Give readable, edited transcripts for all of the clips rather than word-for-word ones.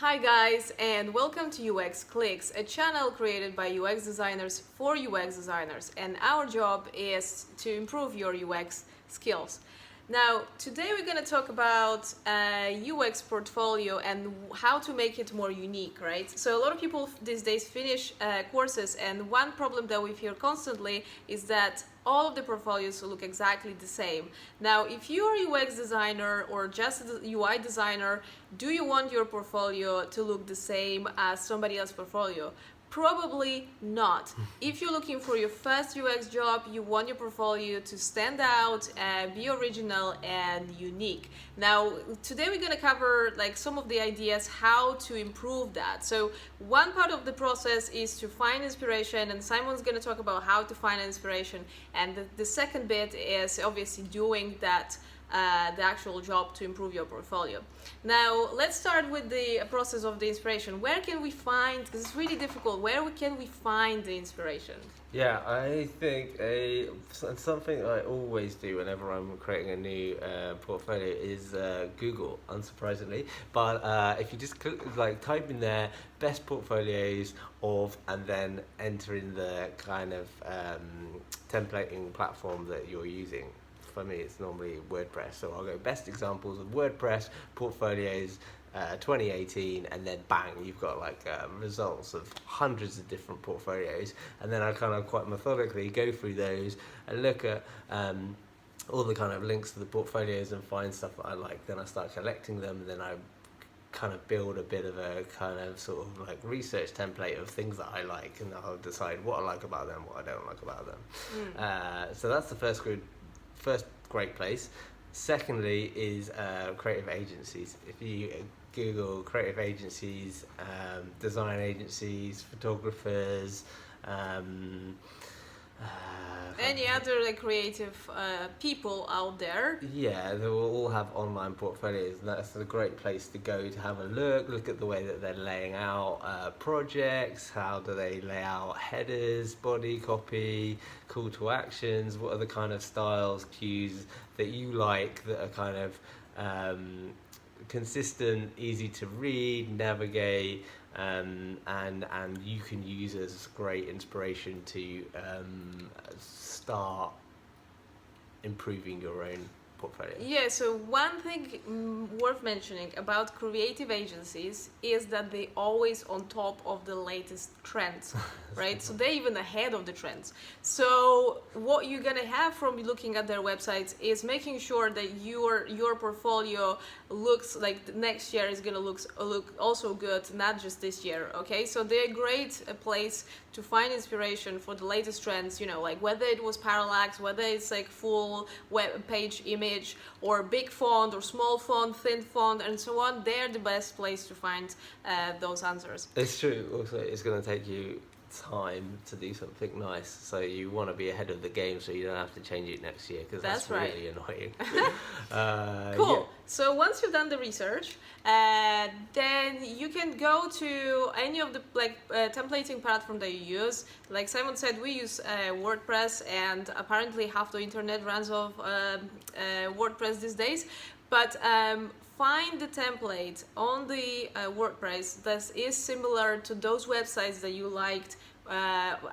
Hi guys, and welcome to UX Clicks, a channel created by UX designers for UX designers, and our job is to improve your UX skills. Now, today we're going to talk about UX portfolio and how to make it more unique, right? So a lot of people these days finish courses, and one problem that we hear constantly is that all of the portfolios look exactly the same. Now, if you're a UX designer or just a UI designer, do you want your portfolio to look the same as somebody else's portfolio? Probably not. If you're looking for your first UX job, you want your portfolio to stand out, be original and unique. Now, today we're going to cover some of the ideas how to improve that. So one part of the process is to find inspiration, and Simon's going to talk about how to find inspiration. And the second bit is obviously doing that the actual job to improve your portfolio. Now, let's start with the process of the inspiration. Where can we find, because it's really difficult, where can we find the inspiration? Yeah, I think something I always do whenever I'm creating a new portfolio is Google, unsurprisingly. But if you just type in there best portfolios of, and then enter in the kind of templating platform that you're using. For me, it's normally WordPress, so I'll go best examples of WordPress portfolios 2018, and then bang, you've got results of hundreds of different portfolios. And then I kind of quite methodically go through those and look at all the kind of links to the portfolios and find stuff that I like. Then I start collecting them, and then I kind of build a bit of a kind of sort of research template of things that I like, and I'll decide what I like about them, what I don't like about them. So that's the first great place. Secondly is creative agencies. If you Google creative agencies, design agencies, photographers, any other creative people out there. Yeah, they will all have online portfolios, and that's a great place to go to have a look at the way that they're laying out projects. How do they lay out headers, body copy, call to actions? What are the kind of styles, cues that you like that are kind of consistent, easy to read, navigate, and you can use as great inspiration to start improving your own portfolio. Yeah, so one thing worth mentioning about creative agencies is that they always on top of the latest trends, right? So they're even ahead of the trends. So what you're gonna have from looking at their websites is making sure that your portfolio looks like next year is gonna look also good, not just this year. Okay, so they're a great place to find inspiration for the latest trends, whether it was parallax, whether it's full web page image, or big font or small font, thin font, and so on. They're the best place to find those answers. It's true. Also, it's going to take you time to do something nice, so you want to be ahead of the game so you don't have to change it next year, because that's right. Really annoying. Cool. Yeah. So once you've done the research, then you can go to any of the templating platform that you use. Like Simon said, we use WordPress, and apparently half the internet runs off WordPress these days. But find the template on the WordPress that is similar to those websites that you liked,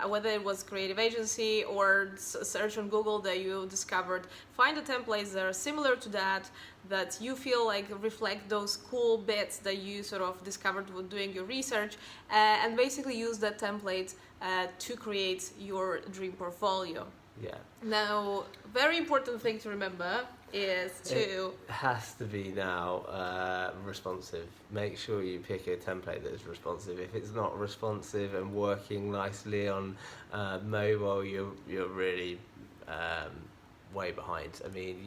whether it was creative agency or search on Google that you discovered. Find the templates that are similar to that you feel reflect those cool bits that you sort of discovered when doing your research, and basically use that template to create your dream portfolio. Yeah. Now, very important thing to remember is it has to be now responsive. Make sure you pick a template that is responsive. If it's not responsive and working nicely on mobile, you're really way behind. I mean,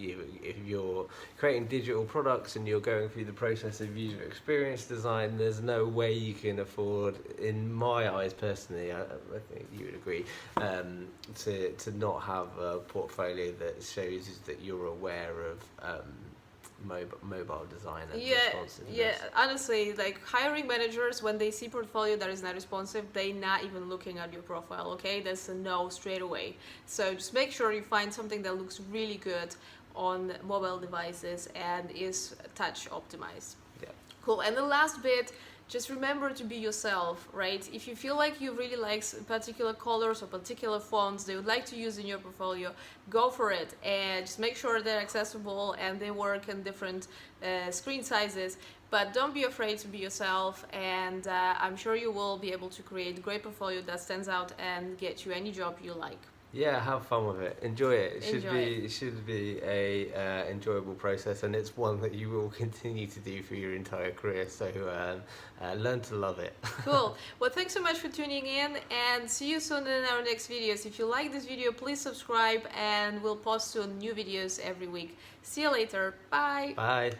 if you're creating digital products and you're going through the process of user experience design, there's no way you can afford, in my eyes personally, I think you would agree, to not have a portfolio that shows that you're aware of mobile design and responsiveness. Yeah, honestly, hiring managers, when they see portfolio that is not responsive, they're not even looking at your profile, okay? That's a no straight away. So just make sure you find something that looks really good on mobile devices and is touch optimized. Yeah. Cool. And the last bit, just remember to be yourself, right? If you feel like you really like particular colors or particular fonts they would like to use in your portfolio, go for it, and just make sure they're accessible and they work in different screen sizes. But don't be afraid to be yourself, and I'm sure you will be able to create a great portfolio that stands out and get you any job you like. Yeah, have fun with it. Enjoy it. Enjoy it. It should be a enjoyable process, and it's one that you will continue to do for your entire career. So learn to love it. Cool. Well, thanks so much for tuning in, and see you soon in our next videos. If you like this video, please subscribe, and we'll post soon new videos every week. See you later. Bye. Bye.